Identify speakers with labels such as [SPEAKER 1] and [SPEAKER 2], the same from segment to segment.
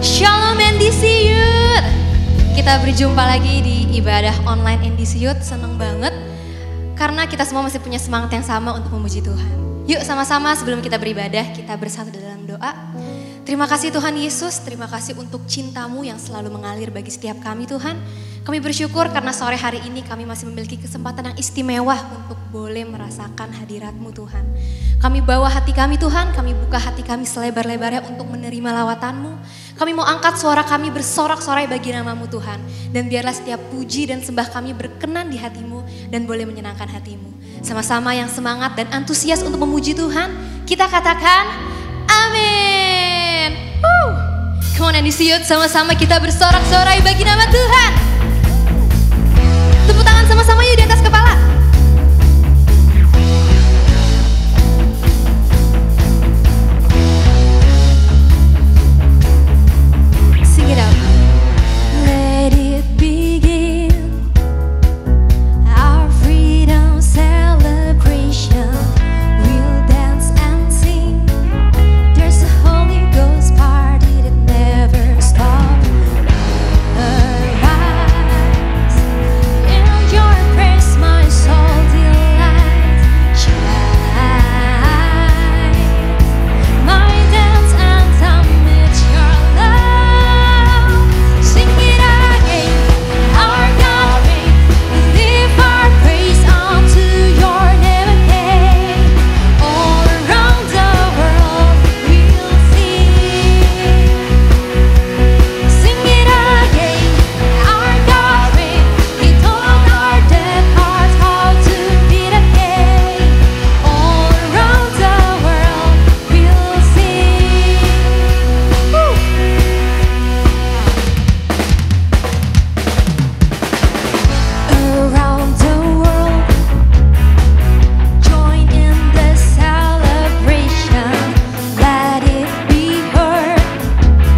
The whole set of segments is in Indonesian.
[SPEAKER 1] Shalom NDC Youth. Kita berjumpa lagi di ibadah online NDC Youth. Seneng banget karena kita semua masih punya semangat yang sama untuk memuji Tuhan. Yuk sama-sama sebelum kita beribadah, kita bersatu dalam doa. Terima kasih Tuhan Yesus, terima kasih untuk cinta-Mu yang selalu mengalir bagi setiap kami Tuhan. Kami bersyukur karena sore hari ini kami masih memiliki kesempatan yang istimewa untuk boleh merasakan hadirat-Mu Tuhan. Kami bawa hati kami Tuhan, kami buka hati kami selebar-lebarnya untuk menerima lawatan-Mu. Kami mau angkat suara kami bersorak-sorai bagi nama-Mu Tuhan. Dan biarlah setiap puji dan sembah kami berkenan di hati-Mu dan boleh menyenangkan hati-Mu. Sama-sama yang semangat dan antusias untuk memuji Tuhan, kita katakan amin. Come on NDC Youth, sama-sama kita bersorak-sorai bagi nama Tuhan. Tepuk tangan sama-sama yuk di atas kepala. Sing it out. Let it begin, our freedom celebration. We'll dance and sing. There's a Holy Ghost party that never stops. Arise, in your praise my soul delights. Shine, my dance anthem, it's your love. Sing it again, our God reigns. We lift our praise unto your name again. All around the world we'll sing. Sing it again, our God reigns. He told our dead hearts how to beat again. All around the world we'll sing. Around the world, join in the celebration. Let it be heard.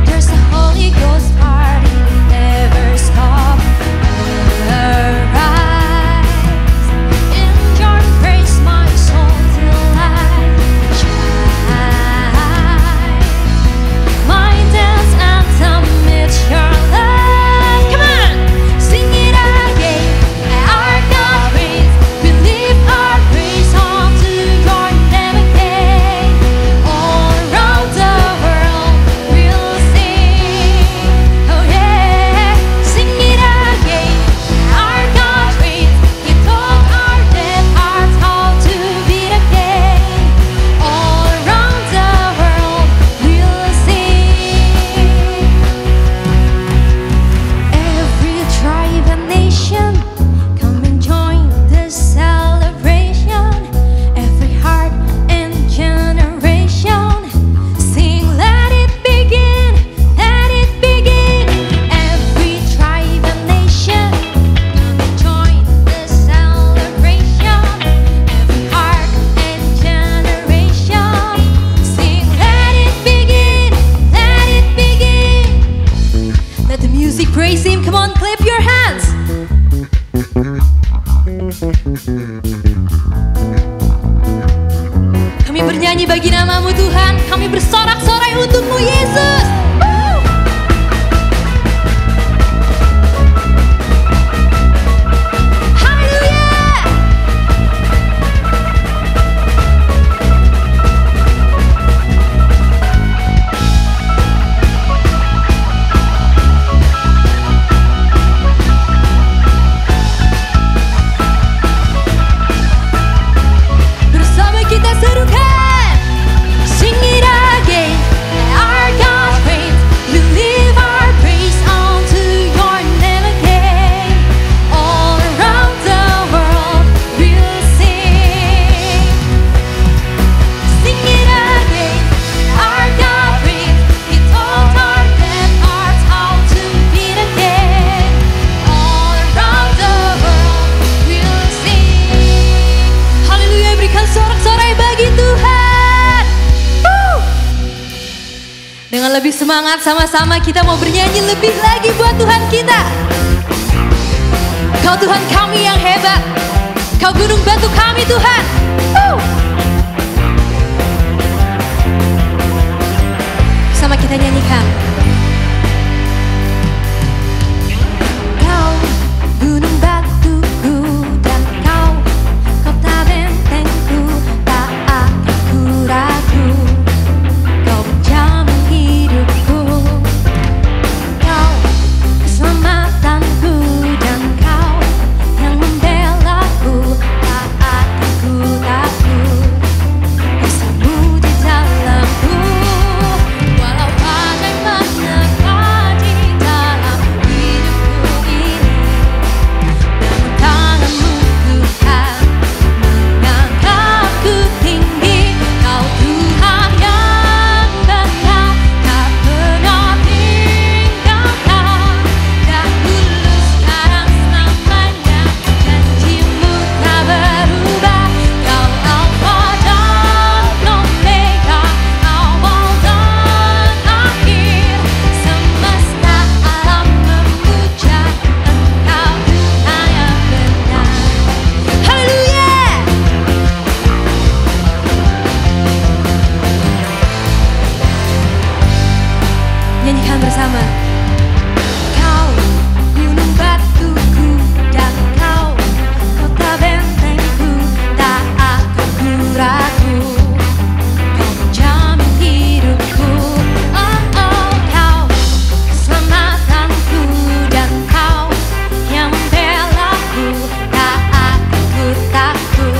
[SPEAKER 1] There's a Holy Ghost party that never stops. Arise, in your praise my soul delights. Shine, my dance anthem, it's your love. Come on, sing it again. Our God reigns. We lift our praise unto your name again. All around the world we'll sing. Oh yeah, sing it again. Our God reigns. He told our dead hearts how to beat again. All around the world we'll sing. Every tribe and nation, come and join the celebration. Every heart and generation, sing, let it begin, let it begin. Every tribe and nation, come and join the celebration. Every heart and generation, sing, let it begin, let it begin. Let the music praise Him. Come on, clap your hands. Kami bernyanyi bagi nama-Mu Tuhan. Kami bersorak-sorai untuk-Mu Yesus. Haleluya. Bersama kita serukan. Sing it again, our God reigns. We lift our praise unto your name again. All around the world we'll sing. Sing it again, our God reigns. He told our dead hearts how to beat again. All around the world we'll sing. Haleluya, berikan sorak-sorai bagi Tuhan. Dengan lebih semangat sama-sama kita mau bernyanyi lebih lagi buat Tuhan kita. Kau Tuhan kami yang hebat, Kau gunung batu kami Tuhan. Sama kita nyanyikan. bersama. Kau gunung batuku dan kau kota bentengku, tak akan ku ragu. Kau menjamin hidupku, oh oh, kau keselamatanku dan kau yang membelaku, tak akan ku takut.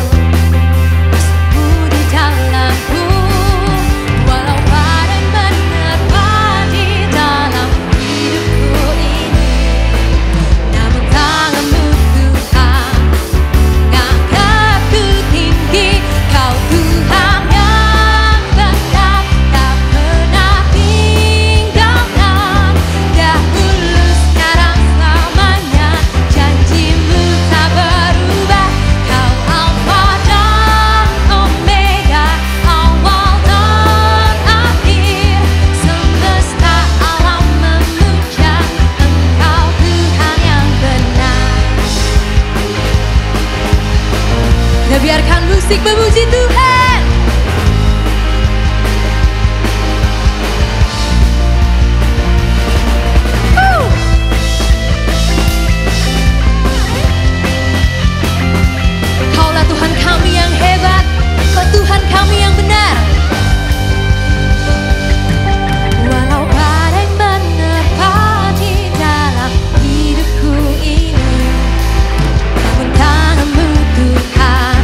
[SPEAKER 1] Bersamamu di dalamku, walau badai menerpa di dalam hidupku ini, namun tanganmu Tuhan mengangkatku tinggi. Kau Tuhan yang benar, tak pernah tinggalkan. Dahulu, sekarang, selamanya, janjimu tak berubah. Kau Alfa dan Omega, awal dan akhir. Semesta alam memuja Engkau Tuhan yang benar. Kita biarkan musik memuji Tuhan. Kaulah Tuhan kami yang hebat, Kau Tuhan kami yang benar. Walau badai menerpa di dalam hidupku ini, namun tanganmu Tuhan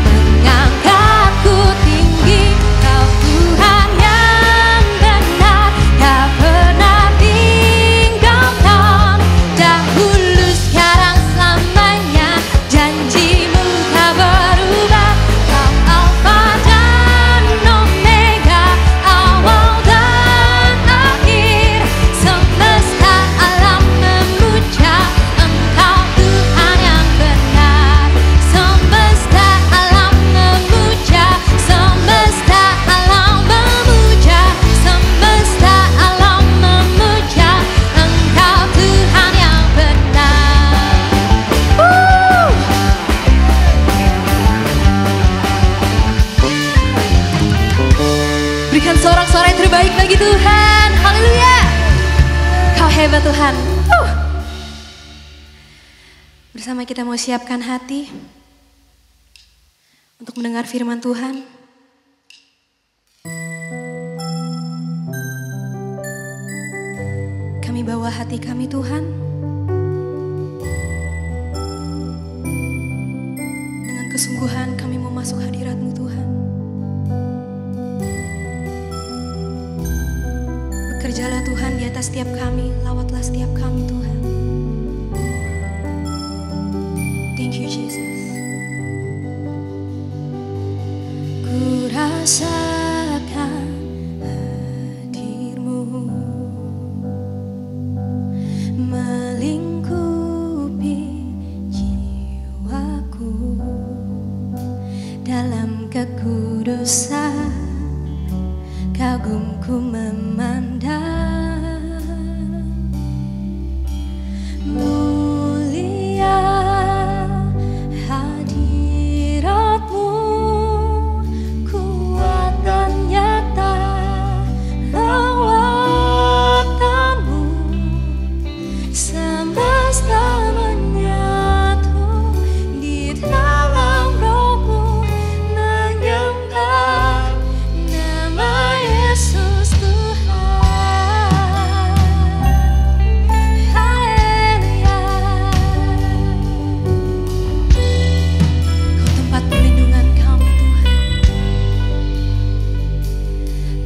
[SPEAKER 1] mengangkatku tinggi. Kau Tuhan yang benar, tak pernah tinggalkan. Dahulu, sekarang, selamanya, janjimu tak berubah. Kau Alfa dan Omega, awal dan akhir. Semesta alam memuja Engkau Tuhan yang benar. Semesta alam memuja, semesta alam memuja, semesta alam memuja Engkau Tuhan yang benar. Berikan sorak-sorai yang terbaik bagi Tuhan. Haleluya. Kau hebat Tuhan. Bersama kita mau siapkan hati untuk mendengar firman Tuhan. Kami bawa hati kami Tuhan, dengan kesungguhan kami mau masuk hadirat-Mu Tuhan. Bekerjalah Tuhan di atas setiap kami, lawatlah setiap kami Tuhan. Thank you Jesus. Ku rasakan hadir-Mu melingkupi jiwaku, dalam kekudusan kagumku memandang. Mulia hadirat-Mu, kuat dan nyata lawatan-Mu. Semesta menyatu di dalam Roh-Mu, menyembah nama Yesus Tuhan. Haleluya. Kau tempat perlindungan kami Tuhan,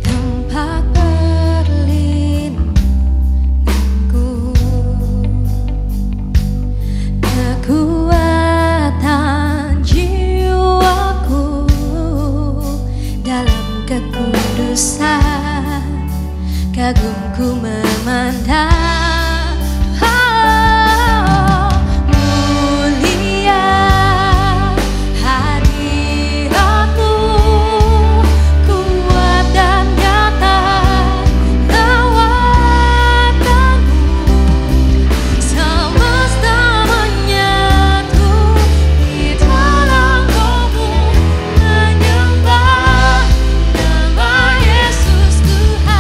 [SPEAKER 1] tempat perlindunganku, kekuatan jiwaku, dalam kekudusan kagumku memandang. Mulia hadirat-Mu, kuat dan nyata lawatan-Mu. Semesta menyatu di dalam Roh-Mu, menyembah nama Yesus Tuhan.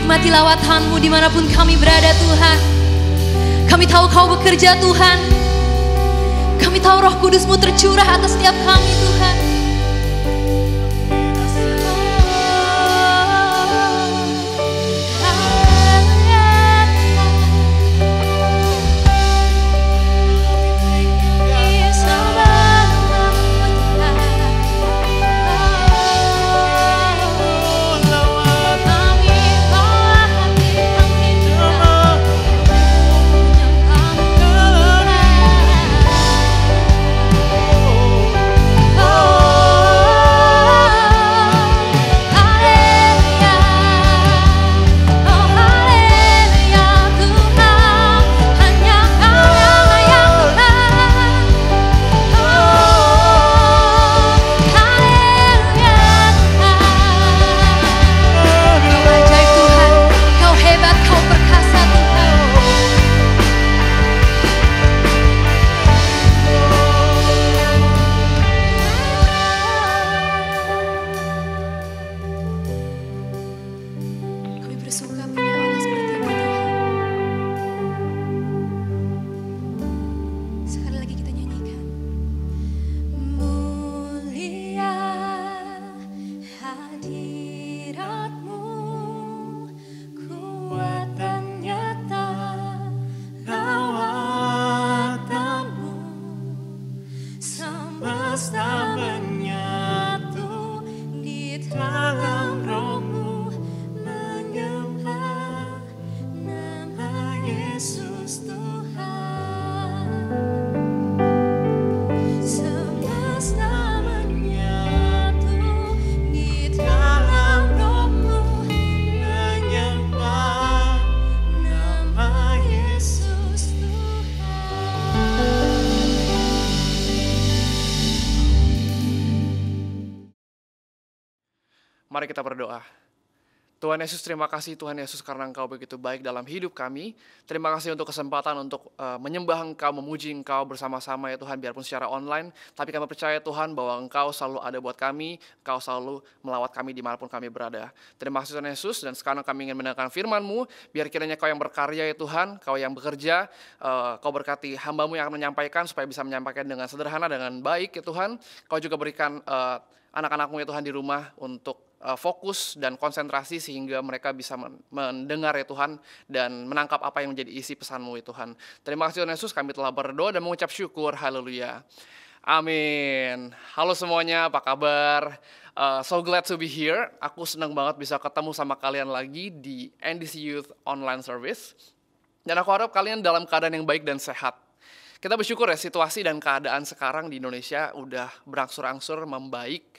[SPEAKER 1] menikmati lawatan-Mu dimanapun kami berada Tuhan. Kami tahu Kau bekerja Tuhan. Kami tahu Roh Kudus-Mu tercurah atas setiap kami Tuhan.
[SPEAKER 2] Mari kita berdoa. Tuhan Yesus, terima kasih Tuhan Yesus karena Engkau begitu baik dalam hidup kami. Terima kasih untuk kesempatan untuk menyembah Engkau, memuji Engkau bersama-sama ya Tuhan, biarpun secara online. Tapi kami percaya Tuhan bahwa Engkau selalu ada buat kami, Engkau selalu melawat kami dimanapun kami berada. Terima kasih Tuhan Yesus, dan sekarang kami ingin mendengarkan firman-Mu. Biar kiranya Kau yang berkarya ya Tuhan, Kau yang bekerja, Kau berkati hamba-Mu yang akan menyampaikan supaya bisa menyampaikan dengan sederhana, dengan baik ya Tuhan. Kau juga berikan anak-anak-Mu ya Tuhan di rumah untuk fokus dan konsentrasi sehingga mereka bisa mendengar ya Tuhan dan menangkap apa yang menjadi isi pesan-Mu ya Tuhan. Terima kasih Tuhan Yesus, kami telah berdoa dan mengucap syukur. Haleluya. Amin. Halo semuanya, apa kabar? So glad to be here. Aku senang banget bisa ketemu sama kalian lagi di NDC Youth Online Service. Dan aku harap kalian dalam keadaan yang baik dan sehat. Kita bersyukur ya, situasi dan keadaan sekarang di Indonesia udah berangsur-angsur membaik.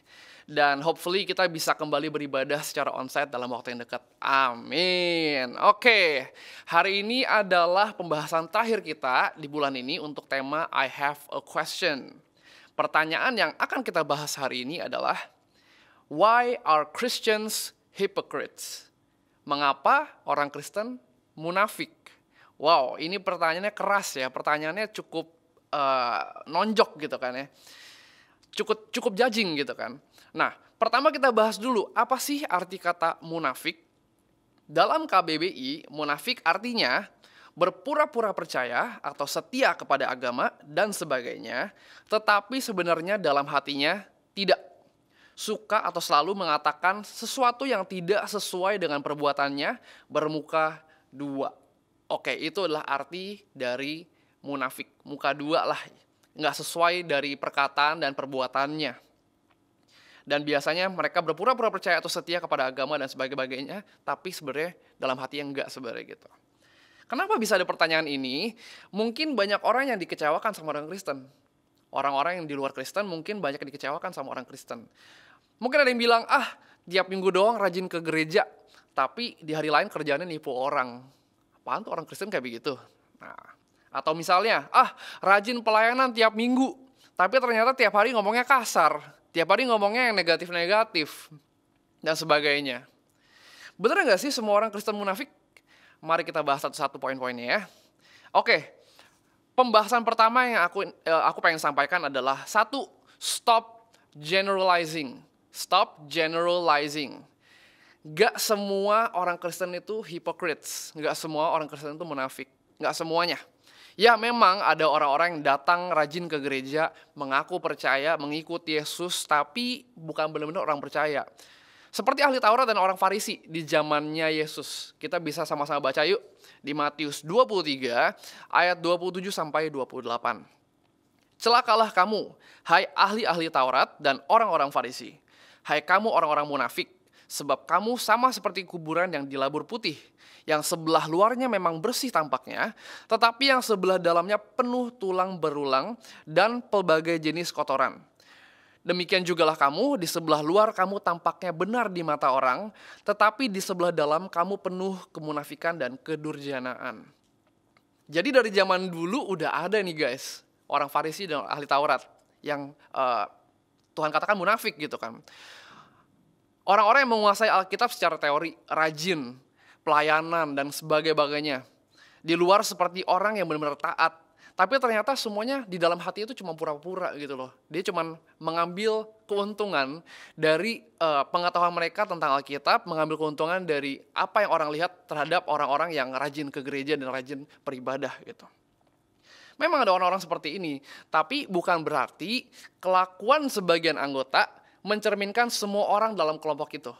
[SPEAKER 2] Dan hopefully kita bisa kembali beribadah secara onsite dalam waktu yang dekat. Amin. Oke, hari ini adalah pembahasan terakhir kita di bulan ini untuk tema I have a question. Pertanyaan yang akan kita bahas hari ini adalah, why are Christians hypocrites? Mengapa orang Kristen munafik? Wow, ini pertanyaannya keras ya, pertanyaannya cukup nonjok gitu kan ya. Cukup judging gitu kan. Nah, pertama kita bahas dulu, apa sih arti kata munafik? Dalam KBBI, munafik artinya berpura-pura percaya atau setia kepada agama dan sebagainya, tetapi sebenarnya dalam hatinya tidak. Suka atau selalu mengatakan sesuatu yang tidak sesuai dengan perbuatannya, bermuka dua. Oke, itu adalah arti dari munafik. Muka dua lah, nggak sesuai dari perkataan dan perbuatannya. Dan biasanya mereka berpura-pura percaya atau setia kepada agama dan sebagainya, tapi sebenarnya dalam hati yang enggak sebenarnya gitu. Kenapa bisa ada pertanyaan ini? Mungkin banyak orang yang dikecewakan sama orang Kristen. Orang-orang yang di luar Kristen mungkin banyak yang dikecewakan sama orang Kristen. Mungkin ada yang bilang, tiap minggu doang rajin ke gereja, tapi di hari lain kerjaannya nipu orang. Apaan tuh orang Kristen kayak begitu? Nah, atau misalnya, rajin pelayanan tiap minggu, tapi ternyata tiap hari ngomongnya kasar. Tiap hari ngomongnya yang negatif-negatif, dan sebagainya. Bener nggak sih semua orang Kristen munafik? Mari kita bahas satu-satu poin-poinnya ya. Oke, pembahasan pertama yang aku pengen sampaikan adalah, stop generalizing. Stop generalizing. Gak semua orang Kristen itu hypocrites, gak semua orang Kristen itu munafik, gak semuanya. Ya memang ada orang-orang yang datang rajin ke gereja, mengaku percaya, mengikuti Yesus, tapi bukan benar-benar orang percaya. Seperti ahli Taurat dan orang Farisi di zamannya Yesus. Kita bisa sama-sama baca yuk di Matius 23 ayat 27 sampai 28. Celakalah kamu, hai ahli-ahli Taurat dan orang-orang Farisi. Hai kamu orang-orang munafik, sebab kamu sama seperti kuburan yang dilabur putih, yang sebelah luarnya memang bersih tampaknya, tetapi yang sebelah dalamnya penuh tulang berulang dan pelbagai jenis kotoran. Demikian jugalah kamu, di sebelah luar kamu tampaknya benar di mata orang, tetapi di sebelah dalam kamu penuh kemunafikan dan kedurjanaan. Jadi dari zaman dulu udah ada nih guys, orang Farisi dan ahli Taurat yang Tuhan katakan munafik gitu kan. Orang-orang yang menguasai Alkitab secara teori, rajin, pelayanan, dan sebagainya. Di luar seperti orang yang benar-benar taat. Tapi ternyata semuanya di dalam hati itu cuma pura-pura gitu loh. Dia cuma mengambil keuntungan dari pengetahuan mereka tentang Alkitab, mengambil keuntungan dari apa yang orang lihat terhadap orang-orang yang rajin ke gereja dan rajin beribadah gitu. Memang ada orang-orang seperti ini, tapi bukan berarti kelakuan sebagian anggota mencerminkan semua orang dalam kelompok itu.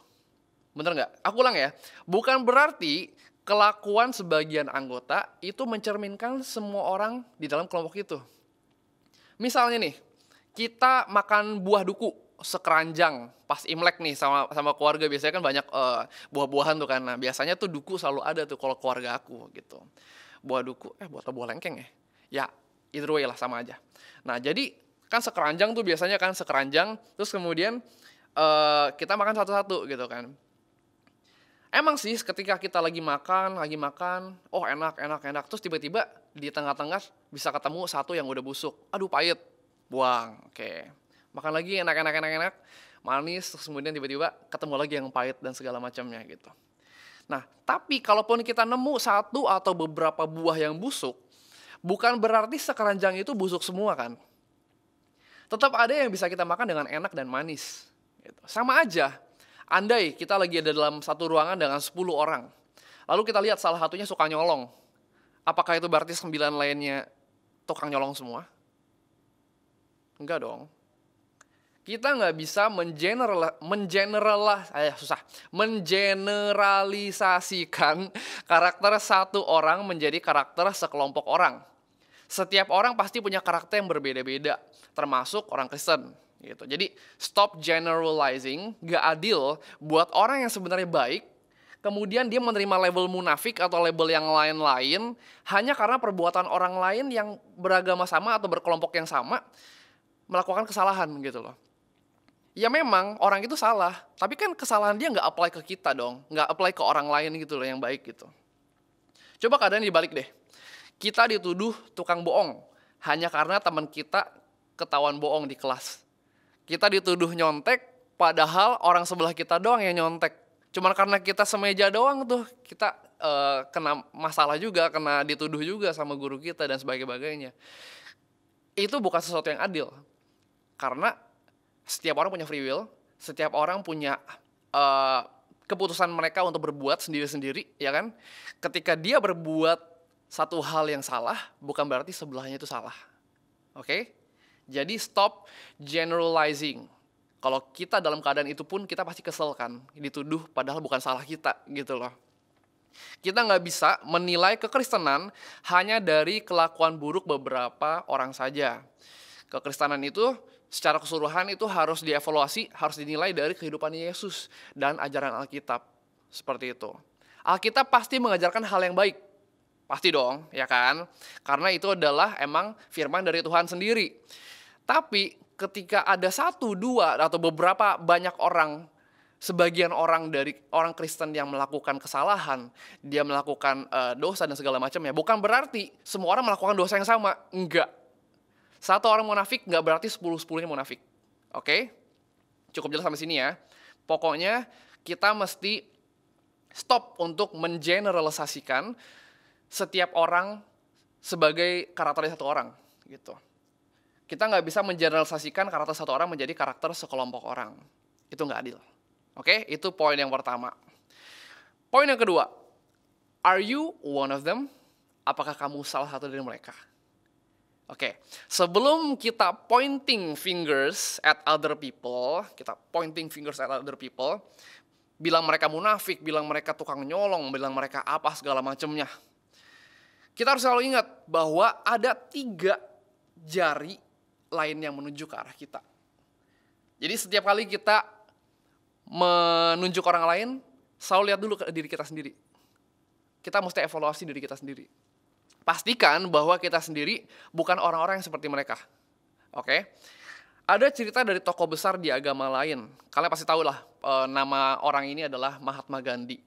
[SPEAKER 2] Bener nggak? Aku ulang ya. Bukan berarti kelakuan sebagian anggota itu mencerminkan semua orang di dalam kelompok itu. Misalnya nih, kita makan buah duku sekeranjang pas Imlek nih sama keluarga. Biasanya kan banyak buah-buahan tuh kan. Nah, biasanya tuh duku selalu ada tuh kalau keluarga aku gitu. Buah duku, buah lengkeng ya? Ya, either way lah sama aja. Nah, jadi kan sekeranjang tuh biasanya kan sekeranjang, terus kemudian kita makan satu-satu gitu kan. Emang sih ketika kita lagi makan, oh enak, terus tiba-tiba di tengah-tengah bisa ketemu satu yang udah busuk. Aduh pahit, buang, oke. Makan lagi enak, manis, terus kemudian tiba-tiba ketemu lagi yang pahit dan segala macamnya gitu. Nah, tapi kalaupun kita nemu satu atau beberapa buah yang busuk, bukan berarti sekeranjang itu busuk semua kan. Tetap ada yang bisa kita makan dengan enak dan manis. Gitu. Sama aja, andai kita lagi ada dalam satu ruangan dengan 10 orang. Lalu kita lihat salah satunya suka nyolong. Apakah itu berarti 9 lainnya tukang nyolong semua? Enggak dong. Kita nggak bisa mengeneralisasikan karakter satu orang menjadi karakter sekelompok orang. Setiap orang pasti punya karakter yang berbeda-beda, termasuk orang Kristen. Gitu. Jadi stop generalizing, gak adil buat orang yang sebenarnya baik, kemudian dia menerima label munafik atau label yang lain-lain, hanya karena perbuatan orang lain yang beragama sama atau berkelompok yang sama, melakukan kesalahan gitu loh. Ya memang orang itu salah, tapi kan kesalahan dia gak apply ke kita dong, gak apply ke orang lain gitu loh yang baik gitu. Coba keadaan dibalik deh. Kita dituduh tukang bohong hanya karena teman kita ketahuan bohong di kelas. Kita dituduh nyontek padahal orang sebelah kita doang yang nyontek. Cuman karena kita semeja doang tuh kita kena masalah juga, kena dituduh juga sama guru kita dan sebagainya. Itu bukan sesuatu yang adil. Karena setiap orang punya free will, setiap orang punya keputusan mereka untuk berbuat sendiri-sendiri, ya kan? Ketika dia berbuat satu hal yang salah, bukan berarti sebelahnya itu salah. Oke? Jadi stop generalizing. Kalau kita dalam keadaan itu pun kita pasti kesel kan, dituduh padahal bukan salah kita gitu loh. Kita nggak bisa menilai kekristenan hanya dari kelakuan buruk beberapa orang saja. Kekristenan itu secara keseluruhan itu harus dievaluasi, harus dinilai dari kehidupan Yesus dan ajaran Alkitab. Seperti itu. Alkitab pasti mengajarkan hal yang baik. Pasti dong, ya kan? Karena itu adalah emang firman dari Tuhan sendiri. Tapi ketika ada satu, dua, atau beberapa banyak orang, sebagian orang dari orang Kristen yang melakukan kesalahan, dia melakukan dosa dan segala macamnya, bukan berarti semua orang melakukan dosa yang sama. Enggak. Satu orang munafik enggak berarti 10-10-nya munafik. Oke? Cukup jelas sampai sini ya. Pokoknya kita mesti stop untuk mengeneralisasikan setiap orang sebagai karakter satu orang gitu. Kita nggak bisa mengeneralisasikan karakter satu orang menjadi karakter sekelompok orang. Itu nggak adil. Oke, itu poin yang pertama. Poin yang kedua, are you one of them? Apakah kamu salah satu dari mereka? Oke, sebelum kita pointing fingers at other people, bilang mereka munafik, bilang mereka tukang nyolong, bilang mereka apa segala macamnya. Kita harus selalu ingat bahwa ada 3 jari lain yang menuju ke arah kita. Jadi setiap kali kita menunjuk orang lain, selalu lihat dulu ke diri kita sendiri. Kita mesti evaluasi diri kita sendiri. Pastikan bahwa kita sendiri bukan orang-orang yang seperti mereka. Oke? Ada cerita dari tokoh besar di agama lain. Kalian pasti tahu lah, nama orang ini adalah Mahatma Gandhi.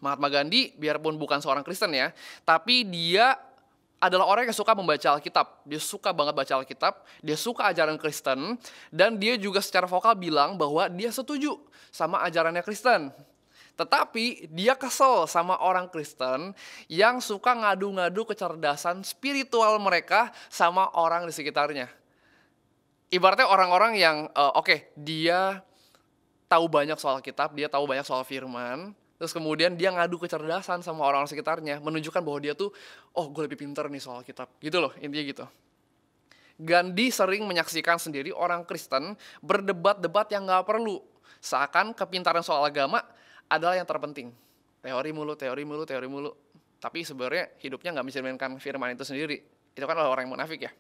[SPEAKER 2] Mahatma Gandhi, biarpun bukan seorang Kristen ya, tapi dia adalah orang yang suka membaca Alkitab. Dia suka banget baca Alkitab, dia suka ajaran Kristen, dan dia juga secara vokal bilang bahwa dia setuju sama ajarannya Kristen. Tetapi dia kesel sama orang Kristen yang suka ngadu-ngadu kecerdasan spiritual mereka sama orang di sekitarnya. Ibaratnya orang-orang yang, dia tahu banyak soal kitab, dia tahu banyak soal firman, terus kemudian dia ngadu kecerdasan sama orang sekitarnya, menunjukkan bahwa dia tuh, gue lebih pintar nih soal kitab. Gitu loh, intinya gitu. Gandhi sering menyaksikan sendiri orang Kristen berdebat-debat yang gak perlu. Seakan kepintaran soal agama adalah yang terpenting. Teori mulu. Tapi sebenarnya hidupnya nggak mencerminkan firman itu sendiri. Itu kan orang yang munafik ya.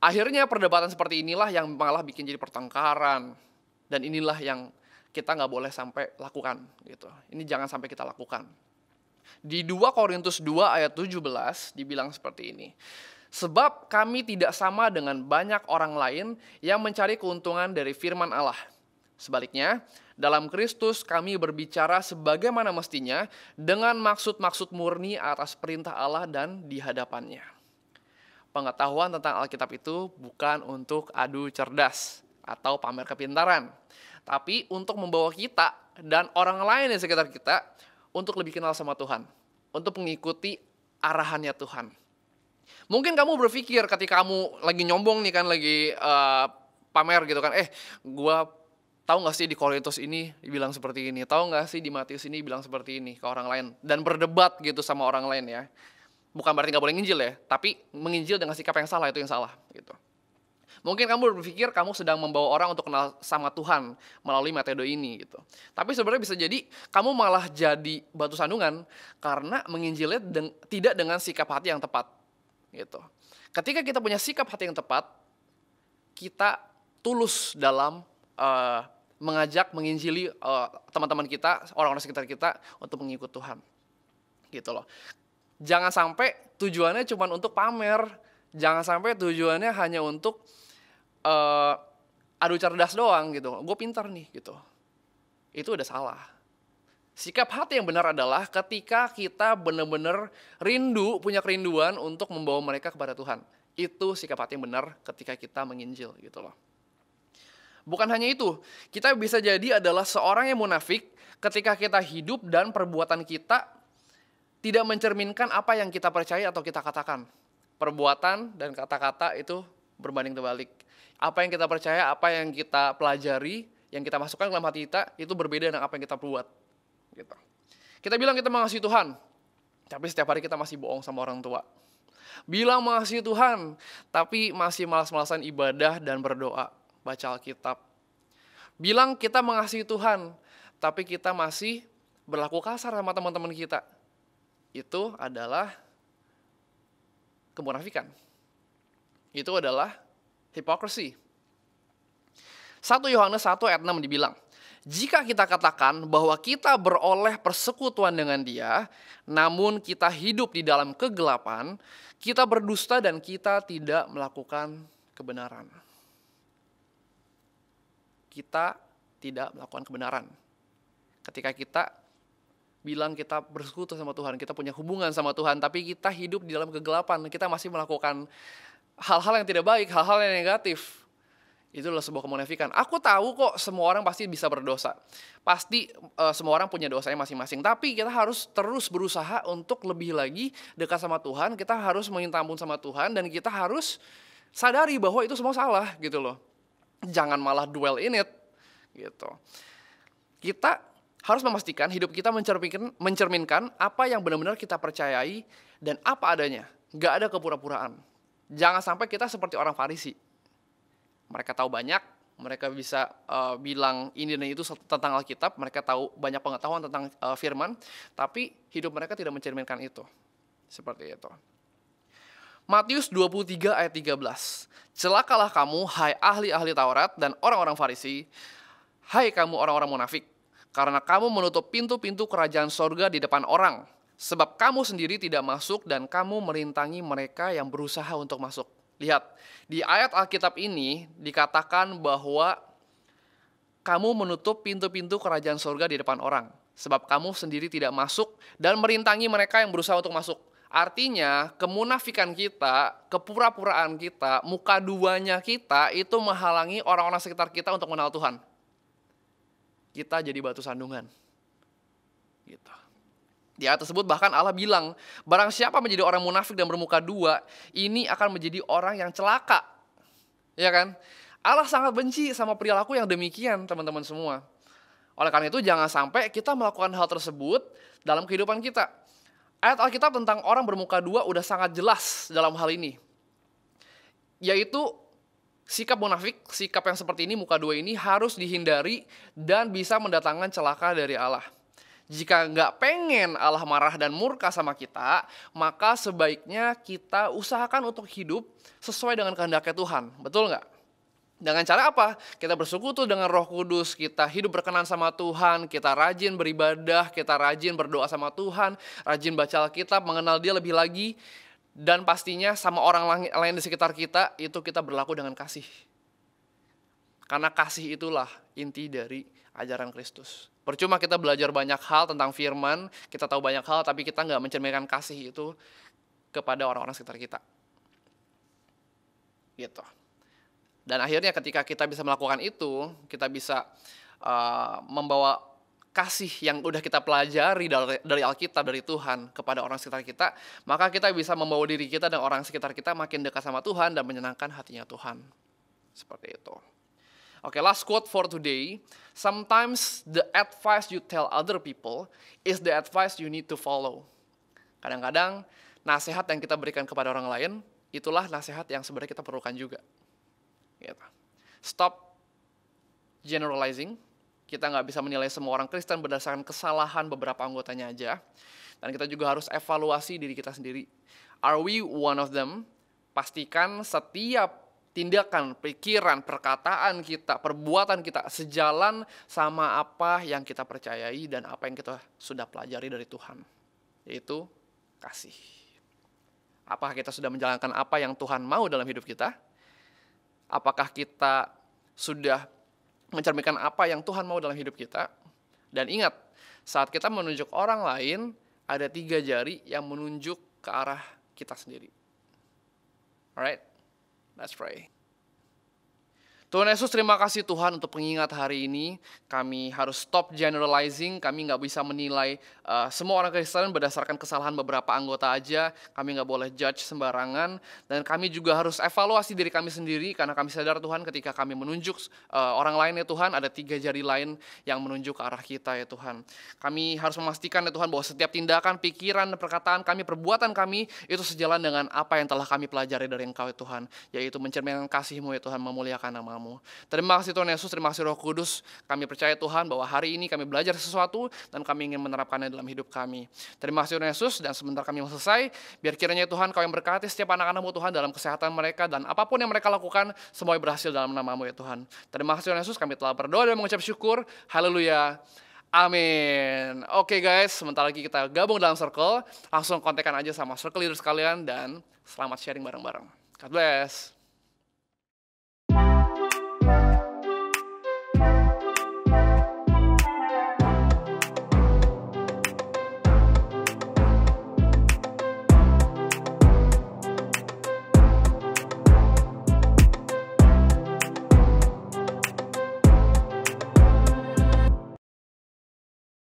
[SPEAKER 2] Akhirnya perdebatan seperti inilah yang malah bikin jadi pertengkaran. Dan inilah yang kita nggak boleh sampai lakukan. Gitu. Ini jangan sampai kita lakukan. Di 2 Korintus 2 ayat 17 dibilang seperti ini. Sebab kami tidak sama dengan banyak orang lain yang mencari keuntungan dari firman Allah. Sebaliknya, dalam Kristus kami berbicara sebagaimana mestinya dengan maksud-maksud murni atas perintah Allah dan di hadapannya. Pengetahuan tentang Alkitab itu bukan untuk adu cerdas atau pamer kepintaran, tapi untuk membawa kita dan orang lain di sekitar kita untuk lebih kenal sama Tuhan, untuk mengikuti arahannya Tuhan. Mungkin kamu berpikir ketika kamu lagi nyombong nih kan, lagi pamer gitu kan, gua tahu nggak sih di Korintus ini dibilang seperti ini, tahu nggak sih di Matius ini bilang seperti ini ke orang lain, dan berdebat gitu sama orang lain ya. Bukan berarti nggak boleh nginjil ya, tapi menginjil dengan sikap yang salah itu yang salah gitu. Mungkin kamu berpikir kamu sedang membawa orang untuk kenal sama Tuhan melalui metode ini gitu. Tapi sebenarnya bisa jadi kamu malah jadi batu sandungan karena menginjilnya tidak dengan sikap hati yang tepat gitu. Ketika kita punya sikap hati yang tepat, kita tulus dalam mengajak, menginjili teman-teman kita, orang-orang sekitar kita untuk mengikut Tuhan. Gitu loh. Jangan sampai tujuannya cuma untuk pamer. Jangan sampai tujuannya hanya untuk adu cerdas doang gitu. Gue pintar nih gitu. Itu udah salah. Sikap hati yang benar adalah ketika kita benar-benar punya kerinduan untuk membawa mereka kepada Tuhan. Itu sikap hati yang benar ketika kita menginjil gitu loh. Bukan hanya itu, kita bisa jadi adalah seorang yang munafik ketika kita hidup dan perbuatan kita tidak mencerminkan apa yang kita percaya atau kita katakan. Perbuatan dan kata-kata itu berbanding terbalik. Apa yang kita percaya, apa yang kita pelajari, yang kita masukkan ke dalam hati kita, itu berbeda dengan apa yang kita buat. Gitu. Kita bilang kita mengasihi Tuhan, tapi setiap hari kita masih bohong sama orang tua. Bilang mengasihi Tuhan, tapi masih malas-malasan ibadah dan berdoa. Baca Alkitab. Bilang kita mengasihi Tuhan, tapi kita masih berlaku kasar sama teman-teman kita. Itu adalah kemunafikan. Itu adalah hypocrisy. 1 Yohanes 1 ayat 6 dibilang, jika kita katakan bahwa kita beroleh persekutuan dengan Dia, namun kita hidup di dalam kegelapan, kita berdusta dan kita tidak melakukan kebenaran. Kita tidak melakukan kebenaran. Ketika kita bilang kita bersekutu sama Tuhan, kita punya hubungan sama Tuhan, tapi kita hidup di dalam kegelapan, kita masih melakukan hal-hal yang tidak baik, hal-hal yang negatif. Itu adalah sebuah kemunafikan. Aku tahu kok semua orang pasti bisa berdosa. Pasti semua orang punya dosanya masing-masing. Tapi kita harus terus berusaha untuk lebih lagi dekat sama Tuhan. Kita harus meminta ampun sama Tuhan. Dan kita harus sadari bahwa itu semua salah gitu loh. Jangan malah dwell in it gitu. Kita harus memastikan hidup kita mencerminkan apa yang benar-benar kita percayai dan apa adanya. Gak ada kepura-puraan. Jangan sampai kita seperti orang Farisi. Mereka tahu banyak, mereka bisa bilang ini dan itu tentang Alkitab, mereka tahu banyak pengetahuan tentang firman, tapi hidup mereka tidak mencerminkan itu. Seperti itu. Matius 23 ayat 13. Celakalah kamu, hai ahli-ahli Taurat dan orang-orang Farisi, hai kamu orang-orang munafik, karena kamu menutup pintu-pintu kerajaan sorga di depan orang, sebab kamu sendiri tidak masuk dan kamu merintangi mereka yang berusaha untuk masuk. Lihat, di ayat Alkitab ini dikatakan bahwa kamu menutup pintu-pintu kerajaan sorga di depan orang, sebab kamu sendiri tidak masuk dan merintangi mereka yang berusaha untuk masuk. Artinya, kemunafikan kita, kepura-puraan kita, muka duanya kita itu menghalangi orang-orang sekitar kita untuk mengenal Tuhan. Kita jadi batu sandungan. Gitu. Di ayat tersebut bahkan Allah bilang, barang siapa menjadi orang munafik dan bermuka dua, ini akan menjadi orang yang celaka. Ya kan? Allah sangat benci sama perilaku yang demikian, teman-teman semua. Oleh karena itu jangan sampai kita melakukan hal tersebut dalam kehidupan kita. Ayat Alkitab tentang orang bermuka dua udah sangat jelas dalam hal ini. Yaitu sikap munafik, sikap yang seperti ini, muka dua ini harus dihindari dan bisa mendatangkan celaka dari Allah. Jika nggak pengen Allah marah dan murka sama kita, maka sebaiknya kita usahakan untuk hidup sesuai dengan kehendaknya Tuhan. Betul nggak? Dengan cara apa? Kita bersekutu dengan Roh Kudus, kita hidup berkenan sama Tuhan, kita rajin beribadah, kita rajin berdoa sama Tuhan, rajin baca Alkitab, mengenal Dia lebih lagi, dan pastinya sama orang lain di sekitar kita, itu kita berlaku dengan kasih. Karena kasih itulah inti dari ajaran Kristus. Percuma kita belajar banyak hal tentang firman, kita tahu banyak hal, tapi kita nggak mencerminkan kasih itu kepada orang-orang sekitar kita. Gitu. Dan akhirnya ketika kita bisa melakukan itu, kita bisa membawa kasih yang udah kita pelajari dari Alkitab, dari Tuhan kepada orang sekitar kita, maka kita bisa membawa diri kita dan orang sekitar kita makin dekat sama Tuhan dan menyenangkan hatinya Tuhan. Seperti itu. Oke, last quote for today. Sometimes the advice you tell other people is the advice you need to follow. Kadang-kadang nasihat yang kita berikan kepada orang lain, itulah nasihat yang sebenarnya kita perlukan juga. Gitu. Stop generalizing. Kita nggak bisa menilai semua orang Kristen berdasarkan kesalahan beberapa anggotanya aja. Dan kita juga harus evaluasi diri kita sendiri. Are we one of them? Pastikan setiap tindakan, pikiran, perkataan kita, perbuatan kita sejalan sama apa yang kita percayai dan apa yang kita sudah pelajari dari Tuhan. Yaitu kasih. Apakah kita sudah menjalankan apa yang Tuhan mau dalam hidup kita? Apakah kita sudah mencerminkan apa yang Tuhan mau dalam hidup kita? Dan ingat, saat kita menunjuk orang lain, ada 3 jari yang menunjuk ke arah kita sendiri. Alright, let's pray. Tuhan Yesus, terima kasih Tuhan untuk pengingat hari ini. Kami harus stop generalizing, kami nggak bisa menilai semua orang Kristen berdasarkan kesalahan beberapa anggota aja. Kami nggak boleh judge sembarangan. Dan kami juga harus evaluasi diri kami sendiri, karena kami sadar Tuhan ketika kami menunjuk orang lain ya Tuhan, ada 3 jari lain yang menunjuk ke arah kita ya Tuhan. Kami harus memastikan ya Tuhan bahwa setiap tindakan, pikiran, perkataan kami, perbuatan kami, itu sejalan dengan apa yang telah kami pelajari dari Engkau ya Tuhan. Yaitu mencerminkan kasih-Mu ya Tuhan, memuliakan nama-Mu. Terima kasih Tuhan Yesus, terima kasih Roh Kudus. Kami percaya Tuhan bahwa hari ini kami belajar sesuatu dan kami ingin menerapkannya dalam hidup kami. Terima kasih Tuhan Yesus, dan sebentar kami selesai, biar kiranya Tuhan Kau yang berkati setiap anak-anak-Mu Tuhan dalam kesehatan mereka, dan apapun yang mereka lakukan, semuanya berhasil dalam nama-Mu ya Tuhan. Terima kasih Tuhan Yesus, kami telah berdoa dan mengucap syukur. Haleluya. Amin. Oke guys, sebentar lagi kita gabung dalam circle. Langsung kontekan aja sama circle leader sekalian dan selamat sharing bareng-bareng. God bless.